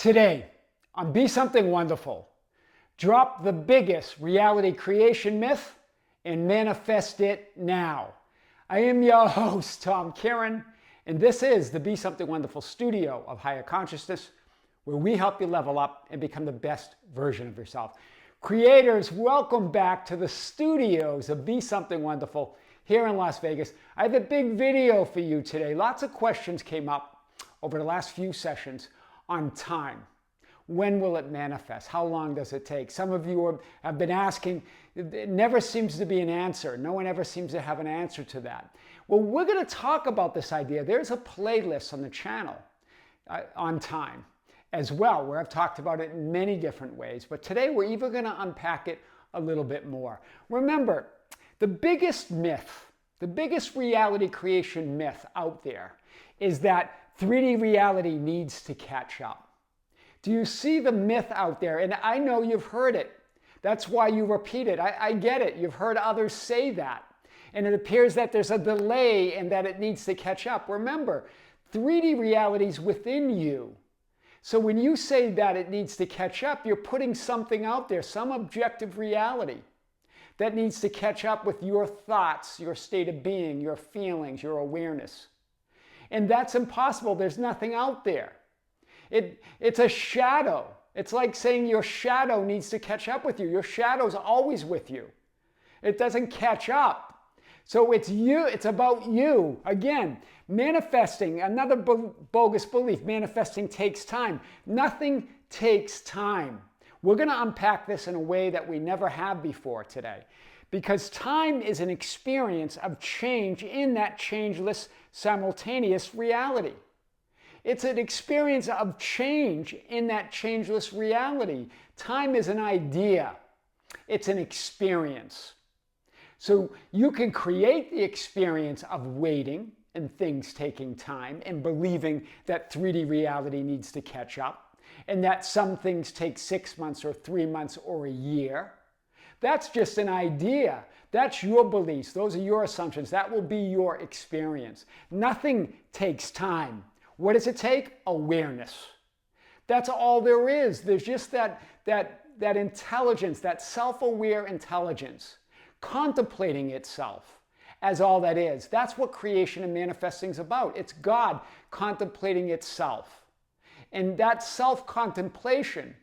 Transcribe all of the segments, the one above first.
Today, on Be Something Wonderful, drop the biggest reality creation myth and manifest it now. I am your host, Tom Kearin, and this is the Be Something Wonderful studio of higher consciousness, where we help you level up and become the best version of yourself. Creators, welcome back to the studios of Be Something Wonderful here in Las Vegas. I have a big video for you today. Lots of questions came up over the last few sessions on time. When will it manifest? How long does it take? Some of you have been asking. It never seems to be an answer. No one ever seems to have an answer to that. Well, we're going to talk about this idea. There's a playlist on the channel on time as well, where I've talked about it in many different ways. But today we're even going to unpack it a little bit more. Remember, the biggest myth, the biggest reality creation myth out there is that 3D reality needs to catch up. Do you see the myth out there? And I know you've heard it. That's why you repeat it. I get it. You've heard others say that. And it appears that there's a delay and that it needs to catch up. Remember, 3D reality is within you. So when you say that it needs to catch up, you're putting something out there, some objective reality that needs to catch up with your thoughts, your state of being, your feelings, your awareness. And that's impossible. There's nothing out there. It's a shadow. It's like saying your shadow needs to catch up with you. Your shadow's always with you. It doesn't catch up. So it's you. It's about you. Again, manifesting, another bogus belief. Manifesting takes time. Nothing takes time. We're going to unpack this in a way that we never have before today. Because time is an experience of change in that changeless, simultaneous reality. It's an experience of change in that changeless reality. Time is an idea. It's an experience. So you can create the experience of waiting and things taking time and believing that 3D reality needs to catch up and that some things take 6 months or 3 months or a year. That's just an idea. That's your beliefs. Those are your assumptions. That will be your experience. Nothing takes time. What does it take? Awareness. That's all there is. There's just that intelligence, that self-aware intelligence, contemplating itself as all that is. That's what creation and manifesting is about. It's God contemplating itself. And that self-contemplation,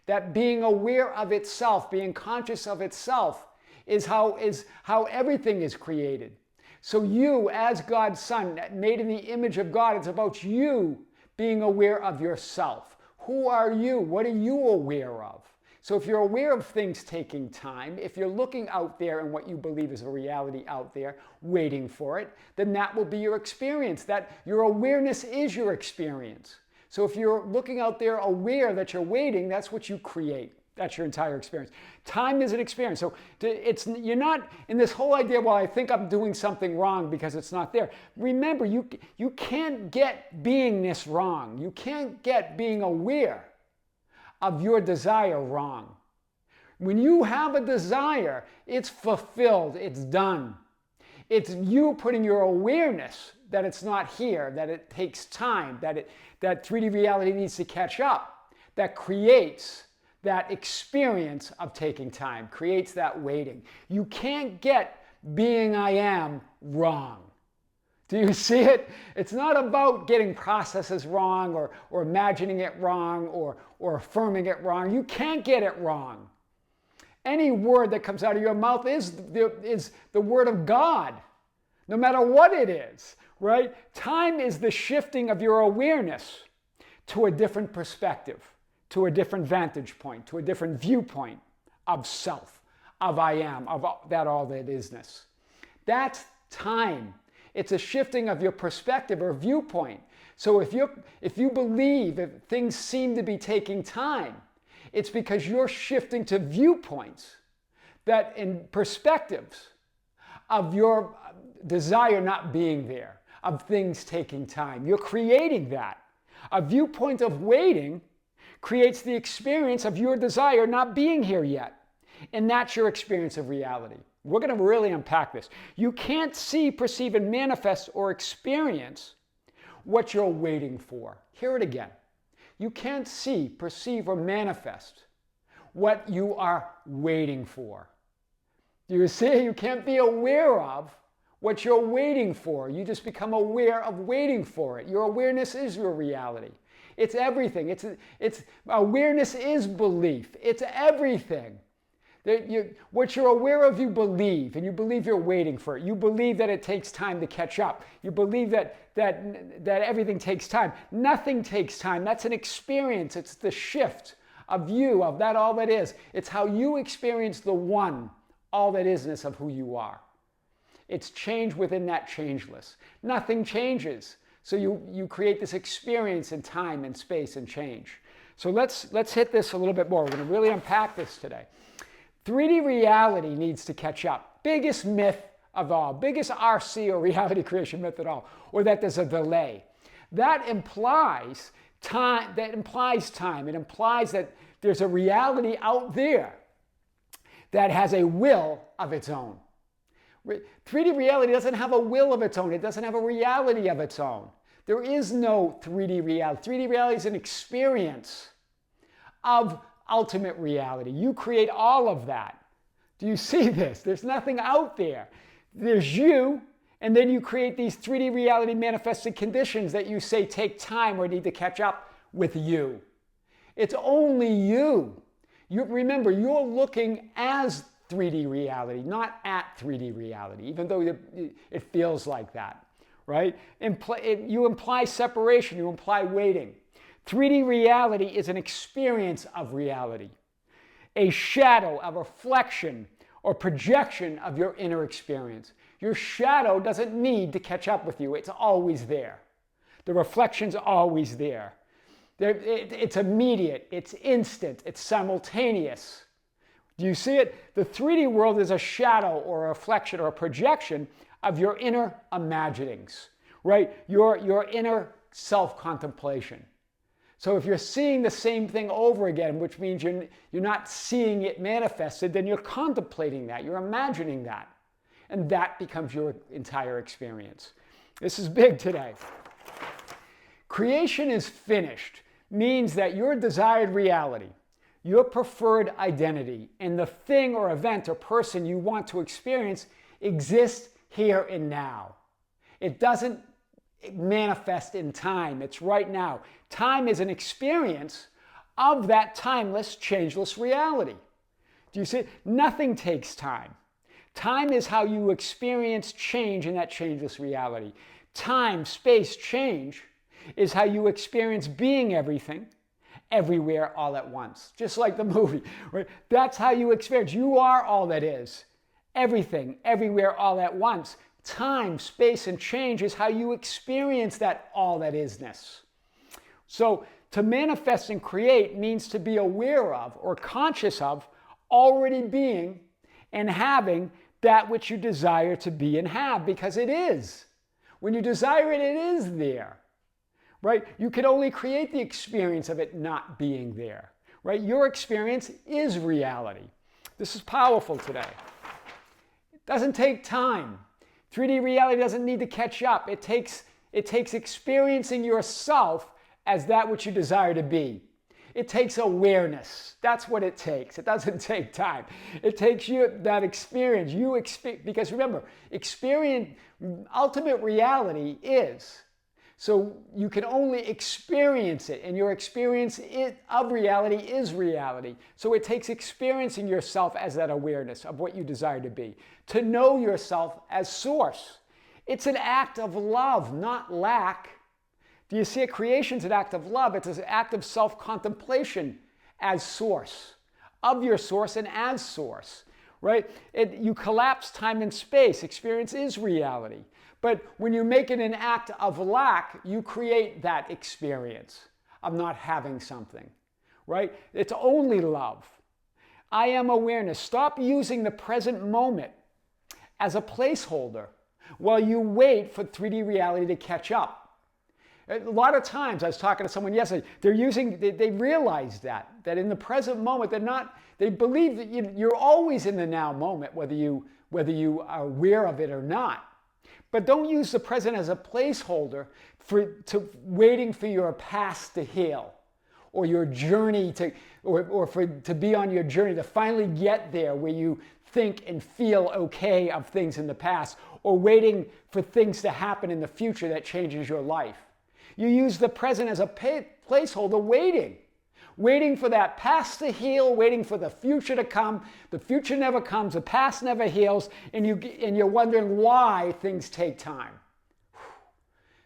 that being aware of itself, being conscious of itself, is how everything is created. So you, as God's son, made in the image of God, it's about you being aware of yourself. Who are you? What are you aware of? So if you're aware of things taking time, if you're looking out there and what you believe is a reality out there, waiting for it, then that will be your experience. That your awareness is your experience. So if you're looking out there aware that you're waiting, that's what you create. That's your entire experience. Time is an experience. So you're not in this whole idea, well, I think I'm doing something wrong because it's not there. Remember, you can't get beingness wrong. You can't get being aware of your desire wrong. When you have a desire, it's fulfilled, it's done. It's you putting your awareness that it's not here, that it takes time, that 3D reality needs to catch up, that creates that experience of taking time, creates that waiting. You can't get being I am wrong. Do you see it? It's not about getting processes wrong or imagining it wrong or affirming it wrong. You can't get it wrong. Any word that comes out of your mouth is the word of God, no matter what it is, right? Time is the shifting of your awareness to a different perspective, to a different vantage point, to a different viewpoint of self, of I am, of that all that isness. That's time. It's a shifting of your perspective or viewpoint. So if you believe that things seem to be taking time, it's because you're shifting to viewpoints that in perspectives of your desire not being there, of things taking time. You're creating that. A viewpoint of waiting creates the experience of your desire not being here yet. And that's your experience of reality. We're going to really unpack this. You can't see, perceive, and manifest or experience what you're waiting for. Hear it again. You can't see, perceive, or manifest what you are waiting for. Do you see? You can't be aware of what you're waiting for. You just become aware of waiting for it. Your awareness is your reality. It's everything. It's awareness is belief. It's everything. What you're aware of, you believe, and you believe you're waiting for it. You believe that it takes time to catch up. You believe that everything takes time. Nothing takes time. That's an experience. It's the shift of you, of that all that is. It's how you experience the one, all that isness of who you are. It's change within that changeless. Nothing changes. So you create this experience in time and space and change. So let's hit this a little bit more. We're going to really unpack this today. 3D reality needs to catch up. Biggest myth of all, biggest RC or reality creation myth at all, or that there's a delay. That implies time. It implies that there's a reality out there that has a will of its own. 3D reality doesn't have a will of its own. It doesn't have a reality of its own. There is no 3D reality. 3D reality is an experience of ultimate reality. You create all of that. Do you see this? There's nothing out there. There's you, and then you create these 3D reality manifested conditions that you say take time or need to catch up with you. It's only you. Remember, you're looking as 3D reality, not at 3D reality, even though it feels like that, right? You imply separation, you imply waiting. 3D reality is an experience of reality, a shadow, a reflection, or projection of your inner experience. Your shadow doesn't need to catch up with you. It's always there. The reflection's always there. It's immediate, it's instant, it's simultaneous. Do you see it? The 3D world is a shadow or a reflection or a projection of your inner imaginings, right? Your inner self-contemplation. So if you're seeing the same thing over again, which means you're not seeing it manifested, then you're contemplating that, you're imagining that. And that becomes your entire experience. This is big today. Creation is finished means that your desired reality, your preferred identity, and the thing or event or person you want to experience exists here and now. It doesn't manifest in time. It's right now. Time is an experience of that timeless, changeless reality. Do you see? Nothing takes time. Time is how you experience change in that changeless reality. Time, space, change is how you experience being everything, everywhere, all at once. Just like the movie, right? That's how you experience. You are all that is. Everything, everywhere, all at once. Time, space, and change is how you experience that all that isness. So to manifest and create means to be aware of or conscious of already being and having that which you desire to be and have, because it is. When you desire it, it is there, right? You can only create the experience of it not being there, right? Your experience is reality. This is powerful today. It doesn't take time. 3D reality doesn't need to catch up. It takes experiencing yourself as that which you desire to be. It takes awareness. That's what it takes. It doesn't take time. It takes that experience. Because remember, ultimate reality is. So you can only experience it, and your experience of reality is reality. So it takes experiencing yourself as that awareness of what you desire to be, to know yourself as source. It's an act of love, not lack. Do you see it? Creation's an act of love. It's an act of self-contemplation as source, of your source and as source, right? You collapse time and space. Experience is reality. But when you make it an act of lack, you create that experience of not having something, right? It's only love. I am awareness. Stop using the present moment as a placeholder while you wait for 3D reality to catch up. A lot of times, I was talking to someone yesterday, they realize that in the present moment, they believe that you're always in the now moment, whether you are aware of it or not. But don't use the present as a placeholder to waiting for your past to heal, or your journey to be on your journey to finally get there where you think and feel okay of things in the past, or waiting for things to happen in the future that changes your life. You use the present as a placeholder, waiting for that past to heal, waiting for the future to come. The future never comes, the past never heals, and you're wondering why things take time.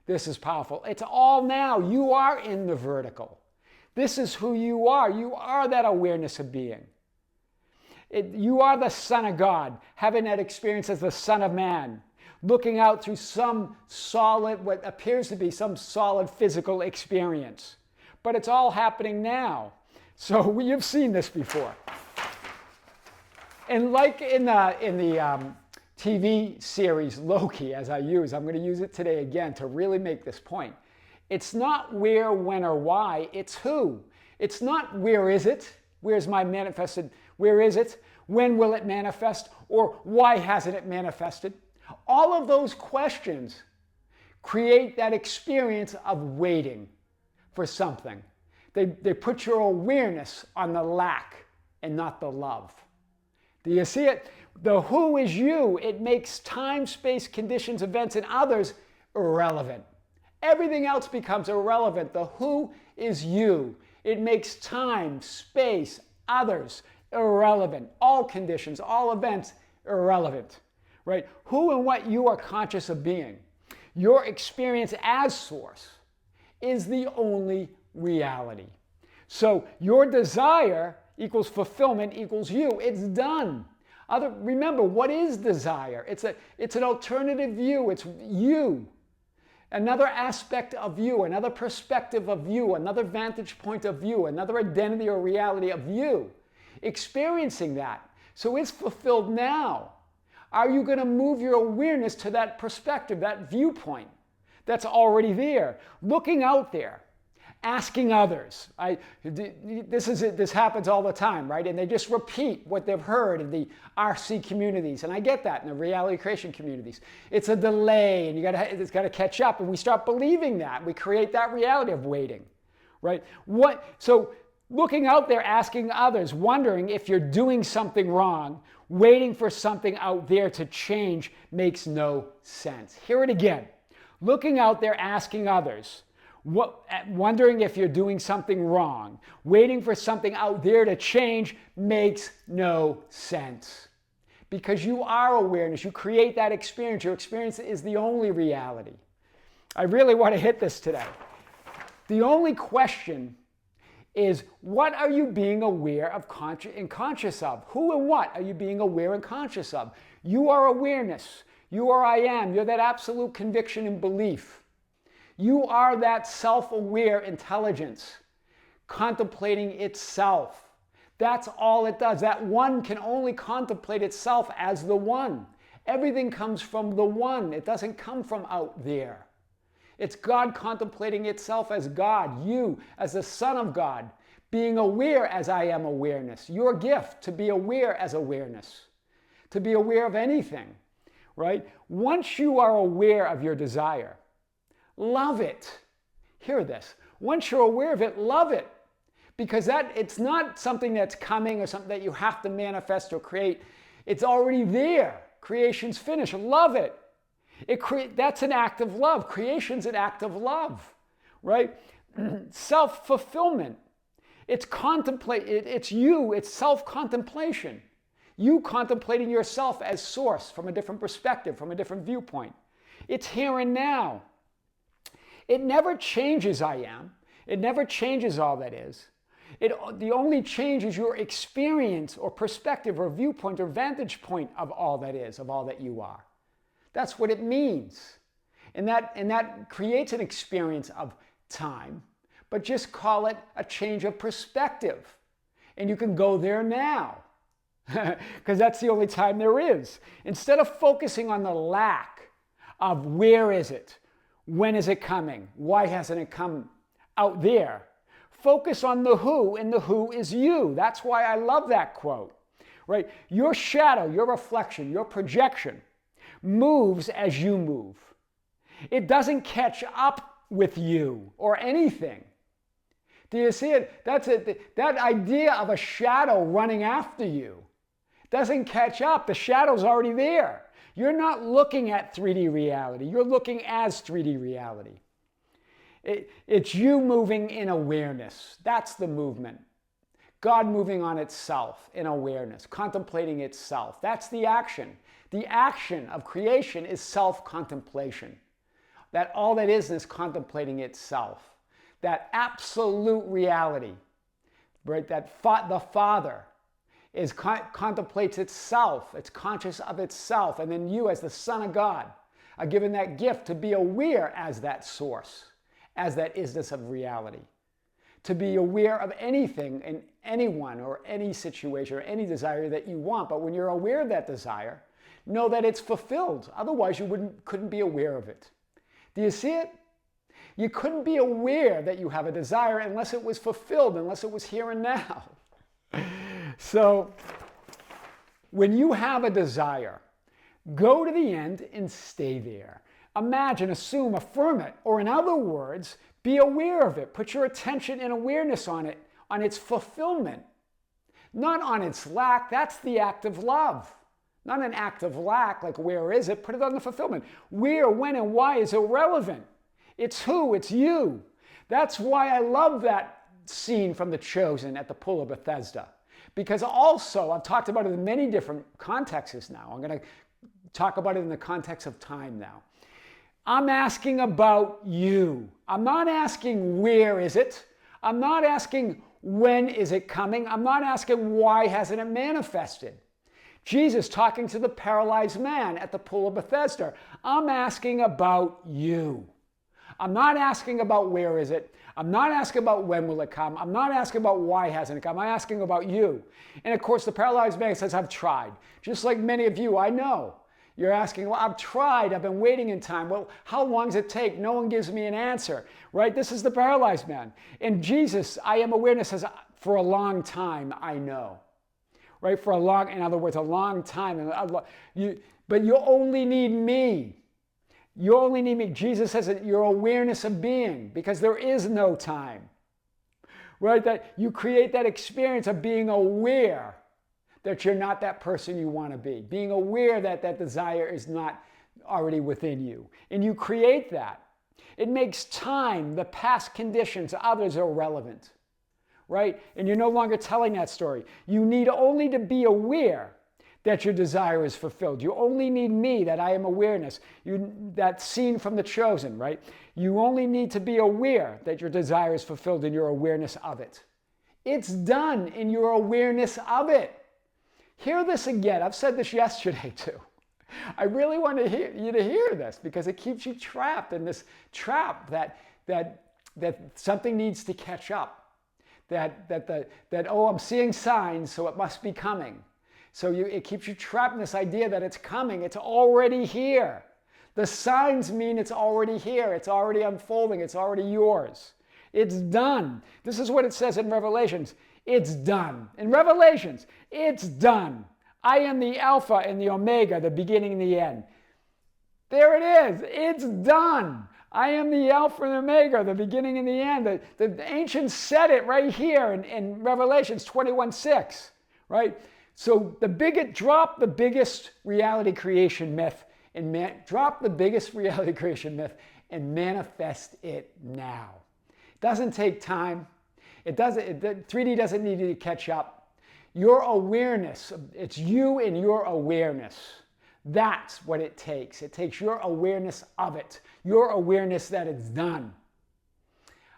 This is powerful. It's all now. You are in the vertical. This is who you are. You are that awareness of being. You are the Son of God, having that experience as the Son of Man, looking out through some solid, what appears to be some solid physical experience. But it's all happening now. So you've seen this before. And like in the TV series Loki, as I'm going to use it today again to really make this point. It's not where, when, or why, it's who. It's not where is it, where's my manifested, where is it, when will it manifest, or why hasn't it manifested? All of those questions create that experience of waiting for something. They put your awareness on the lack and not the love. Do you see it? The who is you. It makes time, space, conditions, events, and others irrelevant. Everything else becomes irrelevant. The who is you. It makes time, space, others irrelevant. All conditions, all events irrelevant. Right? Who and what you are conscious of being. Your experience as source is the only reality. So your desire equals fulfillment equals you. It's done. Remember, what is desire? It's an alternative view. It's you. Another aspect of you, another perspective of you, another vantage point of you, another identity or reality of you. Experiencing that. So it's fulfilled now. Are you going to move your awareness to that perspective, that viewpoint that's already there? Looking out there. Asking others. This happens all the time, right? And they just repeat what they've heard in the RC communities. And I get that in the reality creation communities. It's a delay and it's got to catch up. And we start believing that. We create that reality of waiting, right? So looking out there, asking others, wondering if you're doing something wrong, waiting for something out there to change makes no sense. Hear it again. Looking out there, asking others, wondering if you're doing something wrong, waiting for something out there to change makes no sense. Because you are awareness, you create that experience. Your experience is the only reality. I really want to hit this today. The only question is, what are you being aware of and conscious of? Who and what are you being aware and conscious of? You are awareness. You are I am. You're that absolute conviction and belief. You are that self-aware intelligence, contemplating itself. That's all it does. That one can only contemplate itself as the one. Everything comes from the one. It doesn't come from out there. It's God contemplating itself as God, you as the Son of God, being aware as I am awareness. Your gift to be aware as awareness, to be aware of anything, right? Once you are aware of your desire, love it. Hear this. Once you're aware of it, love it. Because it's not something that's coming or something that you have to manifest or create. It's already there. Creation's finished. Love it. That's an act of love. Creation's an act of love, right? Self-fulfillment. It's you. It's self-contemplation. You contemplating yourself as source from a different perspective, from a different viewpoint. It's here and now. It never changes I am. It never changes all that is. The only change is your experience or perspective or viewpoint or vantage point of all that is, of all that you are. That's what it means. And that creates an experience of time, but just call it a change of perspective. And you can go there now, because that's the only time there is. Instead of focusing on the lack of where is it, when is it coming, why hasn't it come out there, focus on the who, and the who is you. That's why I love that quote, right? Your shadow, your reflection, your projection moves as you move. It doesn't catch up with you or anything. Do you see it? That's it. That idea of a shadow running after you doesn't catch up. The shadow's already there. You're not looking at 3D reality. You're looking as 3D reality. It's you moving in awareness. That's the movement. God moving on itself in awareness, contemplating itself. That's the action. The action of creation is self-contemplation. That all that is contemplating itself. That absolute reality, right? That the Father contemplates itself. It's conscious of itself. And then you, as the Son of God, are given that gift to be aware as that source, as that isnness of reality. To be aware of anything and anyone or any situation or any desire that you want. But when you're aware of that desire, know that it's fulfilled. Otherwise, you couldn't be aware of it. Do you see it? You couldn't be aware that you have a desire unless it was fulfilled, unless it was here and now. So, when you have a desire, go to the end and stay there. Imagine, assume, affirm it, or in other words, be aware of it. Put your attention and awareness on it, on its fulfillment, not on its lack. That's the act of love. Not an act of lack, like where is it? Put it on the fulfillment. Where, when, and why is irrelevant. It's who, it's you. That's why I love that scene from The Chosen at the Pool of Bethesda. Because also, I've talked about it in many different contexts now. I'm going to talk about it in the context of time now. I'm asking about you. I'm not asking where is it. I'm not asking when is it coming. I'm not asking why hasn't it manifested. Jesus talking to the paralyzed man at the Pool of Bethesda. I'm asking about you. I'm not asking about where is it. I'm not asking about when will it come. I'm not asking about why hasn't it come. I'm asking about you. And of course, the paralyzed man says, I've tried. Just like many of you, I know. You're asking, well, I've tried. I've been waiting in time. Well, how long does it take? No one gives me an answer, right? This is the paralyzed man. And Jesus, I am awareness, says, for a long time, I know. Right? For a long, in other words, a long time. But you only need me. You only need me. Jesus says that your awareness of being, because there is no time. Right? That you create that experience of being aware that you're not that person you want to be. Being aware that that desire is not already within you. And you create that. It makes time, the past conditions, others irrelevant. Right? And you're no longer telling that story. You need only to be aware that your desire is fulfilled. You only need me, that I am awareness. That scene from The Chosen, right? You only need to be aware that your desire is fulfilled in your awareness of it. It's done in your awareness of it. Hear this again. I've said this yesterday too. I really want you to hear this because it keeps you trapped in this trap that something needs to catch up. Oh, I'm seeing signs, so it must be coming. So it keeps you trapped in this idea that it's coming. It's already here. The signs mean it's already here. It's already unfolding. It's already yours. It's done. This is what it says in Revelations. It's done. In Revelations, it's done. I am the Alpha and the Omega, the beginning and the end. There it is. It's done. I am the Alpha and Omega, the beginning and the end. The ancients said it right here in Revelations 21:6, right? So drop the biggest reality creation myth and drop the biggest reality creation myth and manifest it now. It doesn't take time. 3D doesn't need to catch up. Your awareness, it's you and your awareness. That's what it takes. It takes your awareness of it, your awareness that it's done.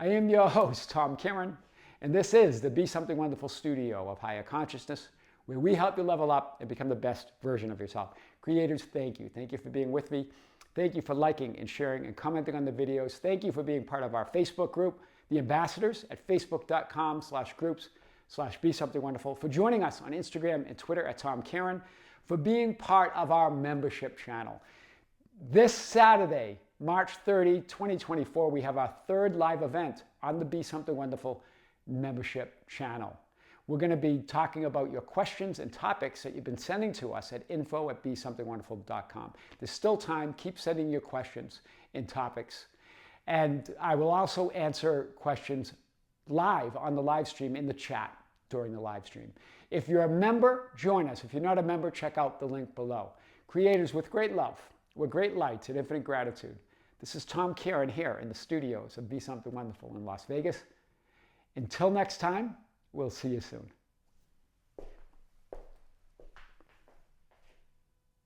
I am your host, Tom Kearin, and this is the Be Something Wonderful studio of higher consciousness, where we help you level up and become the best version of yourself. Creators, thank you. Thank you for being with me. Thank you for liking and sharing and commenting on the videos. Thank you for being part of our Facebook group, The Ambassadors, at facebook.com/groups/BeSomethingWonderful, for joining us on Instagram and Twitter at Tom Kearin, for being part of our membership channel. This Saturday, March 30, 2024, we have our third live event on the Be Something Wonderful membership channel. We're going to be talking about your questions and topics that you've been sending to us at info@besomethingwonderful.com. There's still time. Keep sending your questions and topics. And I will also answer questions live on the live stream in the chat during the live stream. If you're a member, join us. If you're not a member, check out the link below. Creators with great love, with great light and infinite gratitude. This is Tom Kearin here in the studios of Be Something Wonderful in Las Vegas. Until next time, we'll see you soon.